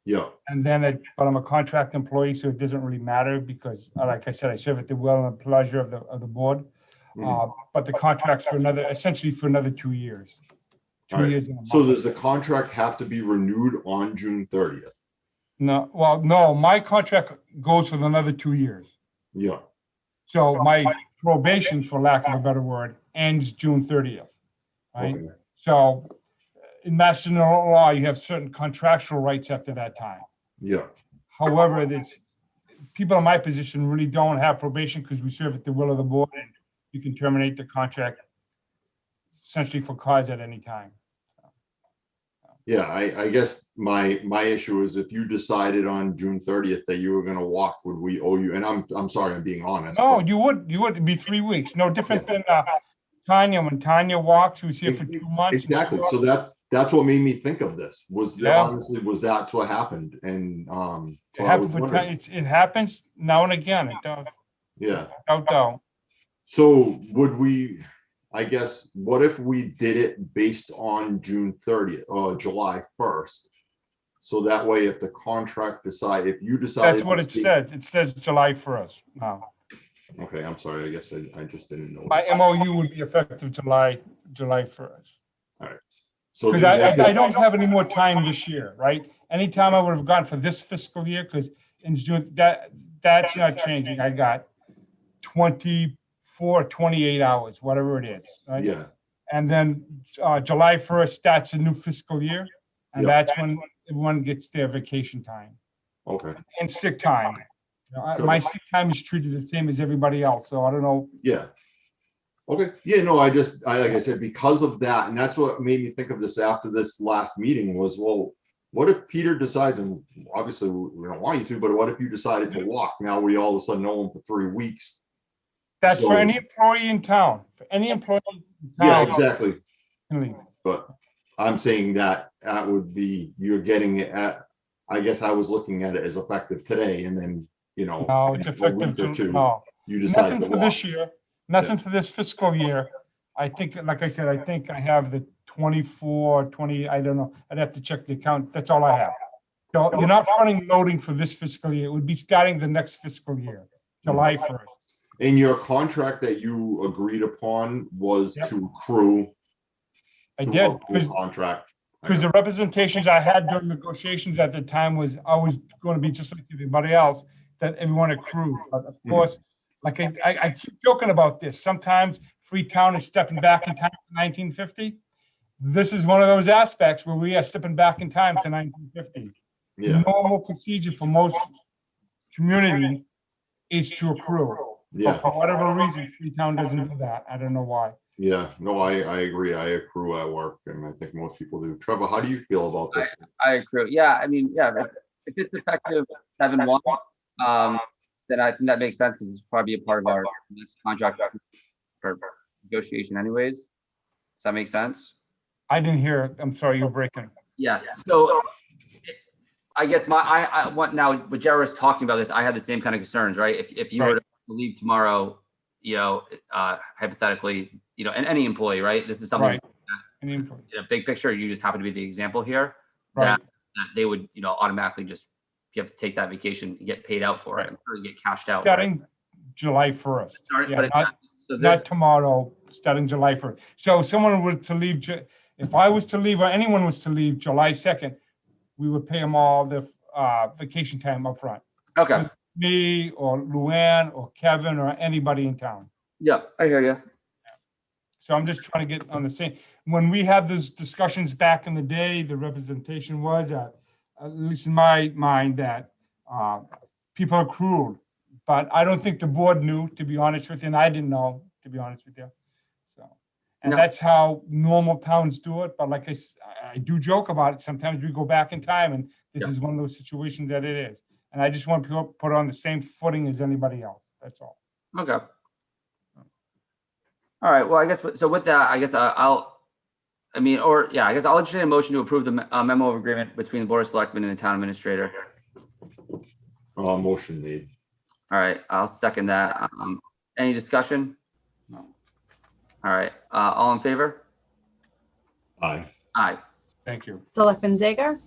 Speaker 4: Yeah.
Speaker 3: And then, but I'm a contract employee, so it doesn't really matter because, like I said, I serve at the will and pleasure of the board. But the contract's for essentially for another 2 years. 2 years. And a month.
Speaker 4: So does the contract have to be renewed on June 30th?
Speaker 3: No, well, no, my contract goes for another 2 years.
Speaker 4: Yeah.
Speaker 3: So my probation, for lack of a better word, ends June 30th, right?
Speaker 4: Okay.
Speaker 3: So in Mass General law, you have certain contractual rights after that time.
Speaker 4: Yeah.
Speaker 3: However, people in my position really don't have probation because we serve at the will of the board, and you can terminate the contract essentially for cause at any time.
Speaker 4: Yeah, I guess my issue is if you decided on June 30th that you were gonna walk, would we owe you? And I'm sorry, I'm being honest.
Speaker 3: No,
Speaker 4: but-
Speaker 3: you would. It'd be 3 weeks. No different than Tanya, when Tanya walks, she was here for 2 months.
Speaker 4: Exactly. So that's what made me think of this, was that
Speaker 3: Yeah.
Speaker 4: honestly, was that's what happened. And,
Speaker 3: It
Speaker 4: so I was
Speaker 3: happens for
Speaker 4: wondering,
Speaker 3: it happens now and again. It does.
Speaker 4: yeah.
Speaker 3: Doubt.
Speaker 4: So would we, I guess, what if we did it based on June 30th or July 1st? So that way, if the contract if you decide.
Speaker 3: That's what it says. It says July 1st now.
Speaker 4: Okay, I'm sorry. I guess I just didn't know.
Speaker 3: My MOU would be effective July 1st.
Speaker 4: So
Speaker 3: Because I don't have any more time this year, right? Anytime I would have gone for this fiscal year, because in June, that's not changing. I got 24, 28 hours, whatever it is, right?
Speaker 4: Yeah,
Speaker 3: And then July 1st starts a new fiscal year, and
Speaker 4: Yep.
Speaker 3: that's when everyone gets their vacation time
Speaker 4: okay,
Speaker 3: and sick time. You know,
Speaker 4: So-
Speaker 3: my sick time is treated the same as everybody else, so I don't know.
Speaker 4: yeah. Okay, yeah, no, like I said, because of that, and that's what made me think of this after this last meeting was, well, what if Peter decides, and obviously we don't want you to, but what if you decided to walk? Now we all of a sudden know him for 3 weeks.
Speaker 3: That's for
Speaker 4: So-
Speaker 3: any employee in town, for any employee in
Speaker 4: Yeah,
Speaker 3: town.
Speaker 4: exactly.
Speaker 3: can leave.
Speaker 4: But I'm saying that would be, you're getting it at, I guess I was looking at it as effective today, and then,
Speaker 3: No, it's
Speaker 4: a
Speaker 3: effective,
Speaker 4: week or two,
Speaker 3: no,
Speaker 4: you decide
Speaker 3: nothing
Speaker 4: to
Speaker 3: for
Speaker 4: walk.
Speaker 3: this year, nothing for this fiscal year. I think, like I said, I think I have the 24, 20, I don't know, I'd have to check the account, that's all I have. So you're not running loading for this fiscal year, it would be starting the next fiscal year, July 1st.
Speaker 4: And your contract that you agreed upon was
Speaker 3: Yep.
Speaker 4: to accrue.
Speaker 3: I
Speaker 4: through
Speaker 3: did,
Speaker 4: a full contract.
Speaker 3: because the representations I had during negotiations at the time was always going to be just like everybody else, that everyone accrued. But of course, like I keep joking about this. Sometimes Freetown is stepping back in time to 1950. This is one of those aspects where we are stepping back in time to 1950.
Speaker 4: Yeah,
Speaker 3: Normal procedure for most community is to accrue. But
Speaker 4: yeah,
Speaker 3: for whatever reason, Freetown doesn't do that. I don't know why.
Speaker 4: yeah. No, I agree. I accrue at work, and I think most people do. Trevor, how do you feel about this?
Speaker 2: I agree. Yeah, I mean, yeah, if it's effective 7/1, then I think that makes sense because it's probably a part of our next contract or negotiation anyways. Does that make sense?
Speaker 3: I didn't hear it. I'm sorry, you're breaking.
Speaker 2: Yeah, so I guess I want now, what Jared was talking about this, I had the same kind of concerns, right? If you were to leave tomorrow, hypothetically, and any employee, right? This is something,
Speaker 3: Right.
Speaker 2: big picture, you just happen to be the example here,
Speaker 3: Right.
Speaker 2: that they would, automatically just, you have to take that vacation and get paid out for it, or get cashed out.
Speaker 3: Starting July 1st.
Speaker 2: Right?
Speaker 3: Yeah,
Speaker 2: But so there's,
Speaker 3: not tomorrow, starting July 1st. So if someone were to leave, if I was to leave or anyone was to leave July 2nd, we would pay them all the vacation time up front.
Speaker 2: okay,
Speaker 3: Me or Luann or Kevin or anybody in town.
Speaker 2: yeah, I hear you.
Speaker 3: So I'm just trying to get on the same. When we had those discussions back in the day, the representation was, at least in my mind, that people accrued. But I don't think the board knew, to be honest with you, and I didn't know, to be honest with you. So, and
Speaker 2: No.
Speaker 3: that's how normal towns do it. But like I do joke about it. Sometimes we go back in time, and this
Speaker 2: Yeah.
Speaker 3: is one of those situations that it is. And I just want to put on the same footing as anybody else. That's all.
Speaker 2: Okay. All right, well, I guess, so with that, I guess I'll entertain a motion to approve the memo of agreement between the Board of Selectmen and the town administrator.
Speaker 4: Motion made.
Speaker 2: All right, I'll second that. Any discussion?
Speaker 3: No.
Speaker 2: All right, all in favor?
Speaker 4: Aye.
Speaker 2: Aye.
Speaker 3: Thank you.
Speaker 1: Selectman Zager?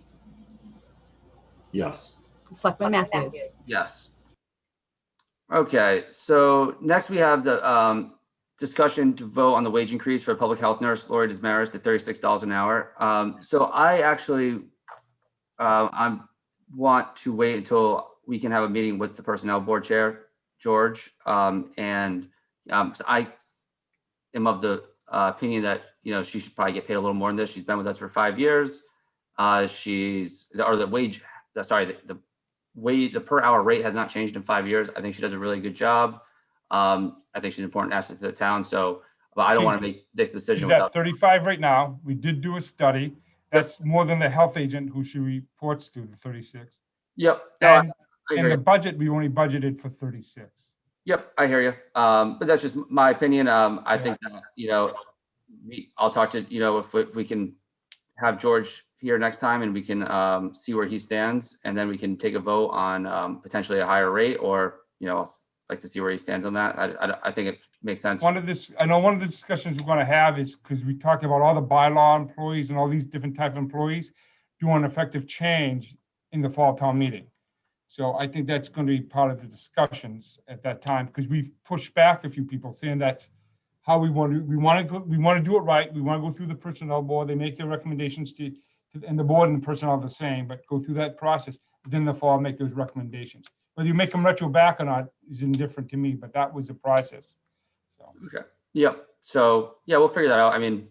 Speaker 4: Yes.
Speaker 1: Selectman Matthews?
Speaker 2: Yes. Okay, so next we have the discussion to vote on the wage increase for public health nurse Lori Desmaris to $36 an hour. So I actually, I want to wait until we can have a meeting with the personnel board chair, George. So I am of the opinion that, she should probably get paid a little more than this. She's been with us for 5 years. The per hour rate has not changed in 5 years. I think she does a really good job. I think she's an important asset to the town. So, but I don't want to make this decision
Speaker 3: She's at
Speaker 2: without.
Speaker 3: 35 right now. We did do a study. That's more than the health agent who she reports to, the 36.
Speaker 2: Yep. No, I
Speaker 3: And in
Speaker 2: agree.
Speaker 3: the budget, we only budgeted for 36.
Speaker 2: Yep, I hear you. But that's just my opinion. I
Speaker 3: Yeah.
Speaker 2: think that, I'll talk to, if we can have George here next time and we can see where he stands, and then we can take a vote on potentially a higher rate, or, I'd like to see where he stands on that. I think it makes sense.
Speaker 3: I know one of the discussions we're going to have is, because we talked about all the bylaw employees and all these different type of employees doing effective change in the fall town meeting. So I think that's going to be part of the discussions at that time, because we've pushed back a few people saying that's how we want to do it right. We want to go through the personnel board. They make their recommendations and the board and the personnel are the same, but go through that process. Then the fall make those recommendations. Whether you make them retro back or not is indifferent to me, but that was the process. So.
Speaker 2: Okay. Yep. So yeah, we'll figure that out. I mean,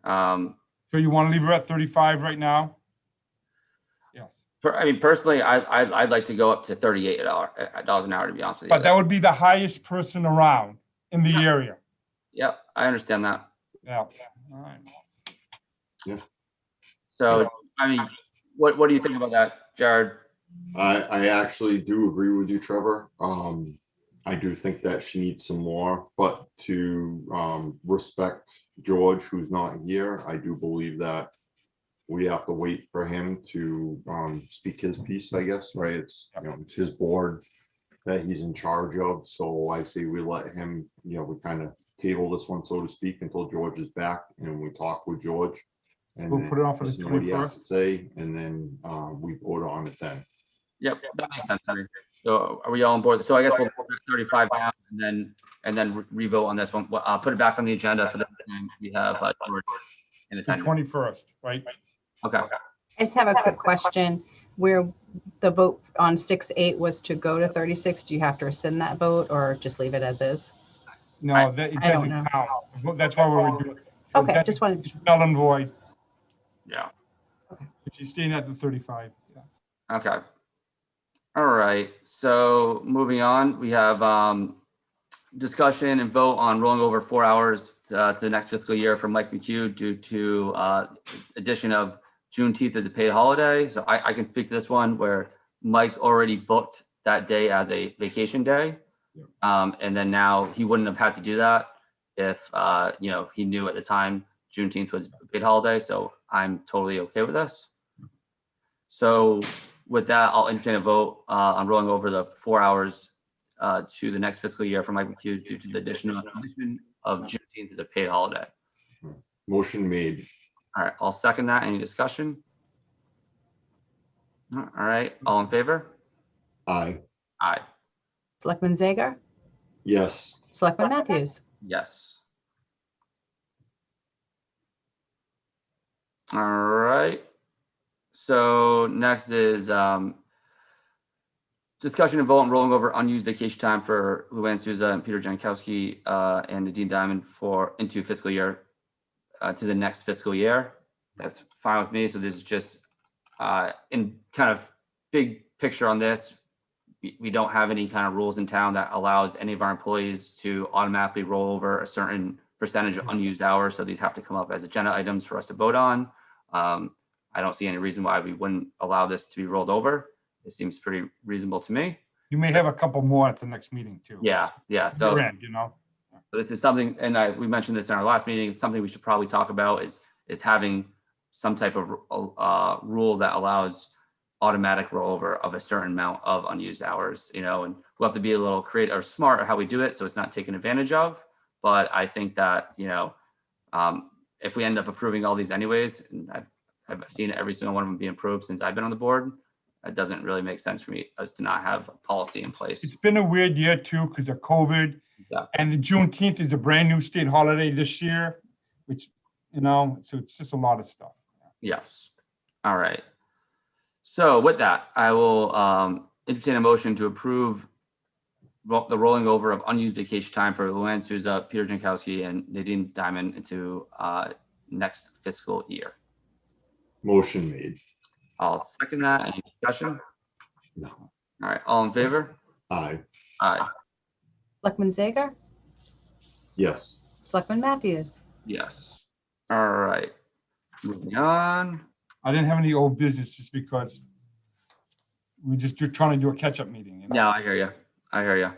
Speaker 3: So you want to leave her at 35 right now? Yes.
Speaker 2: Personally, I'd like to go up to $38 an hour, to be honest with you.
Speaker 3: But that would be the highest person around in the area.
Speaker 2: Yep, I understand that.
Speaker 3: Yeah. All right.
Speaker 2: So, what do you think about that, Jared?
Speaker 4: I actually do agree with you, Trevor. I do think that she needs some more, but to respect George, who's not here, I do believe that we have to wait for him to speak his piece, I guess, right? It's, it's his board that he's in charge of. So I say we let him, we kind of table this one, so to speak, until George is back and we talk with George. And
Speaker 3: We'll put it on for the
Speaker 4: listen to what he has
Speaker 3: 21st.
Speaker 4: to say, and then we vote on it then.
Speaker 2: Yep, that makes sense, Henry. So are we all on board? So I guess we'll put 35 down and then re-vote on this one. I'll put it back on the agenda for the time we have George in
Speaker 3: The
Speaker 2: attendance.
Speaker 3: 21st, right?
Speaker 2: Okay.
Speaker 1: I just have a quick question. Where the vote on 6-8 was to go to 36, do you have to rescind that vote or just leave it as is?
Speaker 3: No, that it
Speaker 1: I don't
Speaker 3: doesn't
Speaker 1: know.
Speaker 3: count. That's why we're doing.
Speaker 1: Okay, just wanted to.
Speaker 3: Null and void
Speaker 2: Yeah.
Speaker 3: if you're staying at the 35. Yeah.
Speaker 2: Okay. All right. So moving on, we have discussion and vote on rolling over 4 hours to the next fiscal year for Mike McHugh due to addition of Juneteenth as a paid holiday. So I can speak to this one where Mike already booked that day as a vacation day. And then now he wouldn't have had to do that if, he knew at the time Juneteenth was a paid holiday. So I'm totally okay with this. So with that, I'll entertain a vote on rolling over the 4 hours to the next fiscal year for Mike McHugh due to the addition of Juneteenth as a paid holiday.
Speaker 4: Motion made.
Speaker 2: All right, I'll second that. Any discussion? All right, all in favor?
Speaker 4: Aye.
Speaker 2: Aye.
Speaker 1: Selectman Zager?
Speaker 4: Yes.
Speaker 1: Selectman Matthews?
Speaker 2: Yes. All right. So next is discussion and vote on rolling over unused vacation time for Luann Souza and Peter Jankowski and Nadine Diamond into fiscal year to the next fiscal year. That's fine with me. So this is just in kind of big picture on this. We don't have any kind of rules in town that allows any of our employees to automatically roll over a certain percentage of unused hours. So these have to come up as agenda items for us to vote on. I don't see any reason why we wouldn't allow this to be rolled over. It seems pretty reasonable to me.
Speaker 3: You may have a couple more at the next meeting too.
Speaker 2: Yeah. So
Speaker 3: Year end,
Speaker 2: this is something, and we mentioned this in our last meeting. It's something we should probably talk about is having some type of rule that allows automatic rollover of a certain amount of unused hours, and we'll have to be a little creative or smart at how we do it so it's not taken advantage of. But I think that, if we end up approving all these anyways, and I've seen every single one of them be approved since I've been on the board, it doesn't really make sense for me as to not have a policy in place.
Speaker 3: It's been a weird year too because of COVID.
Speaker 2: Yeah.
Speaker 3: And the Juneteenth is a brand new state holiday this year, which, so it's just a lot of stuff.
Speaker 2: Yes. All right. So with that, I will entertain a motion to approve the rolling over of unused vacation time for Luann Souza, Peter Jankowski, and Nadine Diamond into next fiscal year.
Speaker 4: Motion made.
Speaker 2: I'll second that. Any discussion?
Speaker 4: No.
Speaker 2: All right. All in favor?
Speaker 4: Aye.
Speaker 2: Aye.
Speaker 1: Selectman Zager?
Speaker 3: Yes.
Speaker 1: Selectman Matthews?
Speaker 2: Yes. All right. Moving on.
Speaker 3: I didn't have any old business just because we just trying to do a catch-up meeting.
Speaker 2: Yeah, I hear you.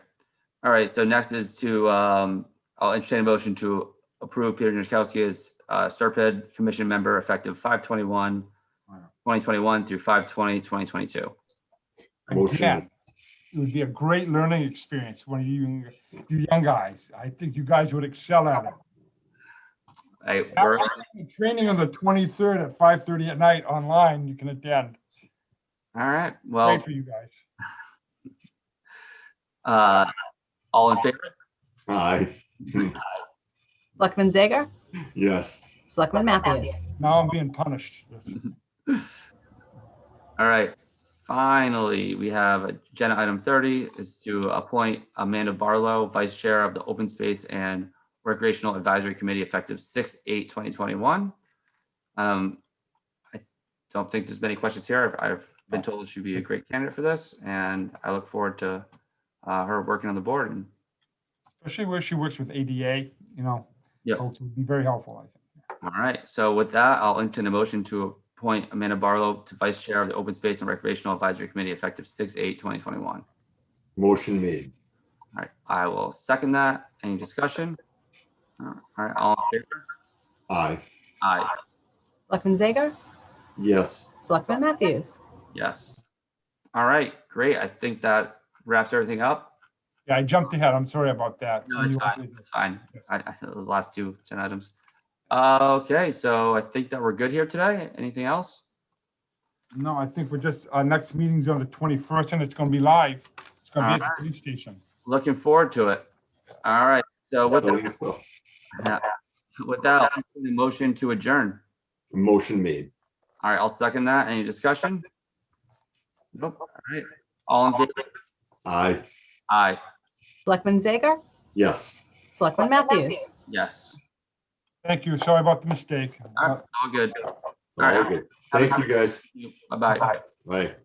Speaker 2: All right, so next is to, I'll entertain a motion to approve Peter Jankowski as Serped Commission member effective 5/21/2021 through 5/20/2022.
Speaker 4: Motion.
Speaker 3: Again, it would be a great learning experience when you young guys. I think you guys would excel at it.
Speaker 2: Hey,
Speaker 3: Training on the 23rd at 5:30 at night online, you can attend.
Speaker 2: all right, well,
Speaker 3: Great for you guys.
Speaker 2: all in favor?
Speaker 4: Aye.
Speaker 1: Selectman Zager?
Speaker 4: Yes.
Speaker 1: Selectman Matthews?
Speaker 3: Now I'm being punished.
Speaker 2: All right, finally, we have agenda item 30 is to appoint Amanda Barlow, Vice Chair of the Open Space and Recreational Advisory Committee effective 6/8/2021. I don't think there's many questions here. I've been told she'd be a great candidate for this, and I look forward to her working on the board. And
Speaker 3: Especially where she works with ADA,
Speaker 2: Yep.
Speaker 3: folks would be very helpful, I think.
Speaker 2: all right, so with that, I'll entertain a motion to appoint Amanda Barlow to Vice Chair of the Open Space and Recreational Advisory Committee effective 6/8/2021.
Speaker 4: Motion made.
Speaker 2: All right, I will second that. Any discussion? All right, all in favor?
Speaker 4: Aye.
Speaker 2: Aye.
Speaker 1: Selectman Zager?
Speaker 4: Yes.
Speaker 1: Selectman Matthews?
Speaker 2: Yes. All right, great. I think that wraps everything up.
Speaker 3: Yeah, I jumped ahead. I'm sorry about that.
Speaker 2: No, that's fine. That's fine.
Speaker 3: Yes.
Speaker 2: I thought those last two agenda items. Okay, so I think that we're good here today. Anything else?
Speaker 3: No, I think we're just, our next meeting's on the 21st and it's going to be live. It's going to be at the
Speaker 2: Alright.
Speaker 3: police station.
Speaker 2: Looking forward to it. All right, so with
Speaker 4: So,
Speaker 2: that, I'll entertain a motion to adjourn.
Speaker 4: motion made.
Speaker 2: All right, I'll second that. Any discussion? Nope. All right, all in favor?
Speaker 4: Aye.
Speaker 2: Aye.
Speaker 1: Selectman Zager?
Speaker 4: Yes.
Speaker 1: Selectman Matthews?
Speaker 2: Yes.
Speaker 3: Thank you. Sorry about the mistake.
Speaker 2: All right, all good.
Speaker 4: All good. Thank you, guys.
Speaker 2: Bye-bye.
Speaker 4: Bye.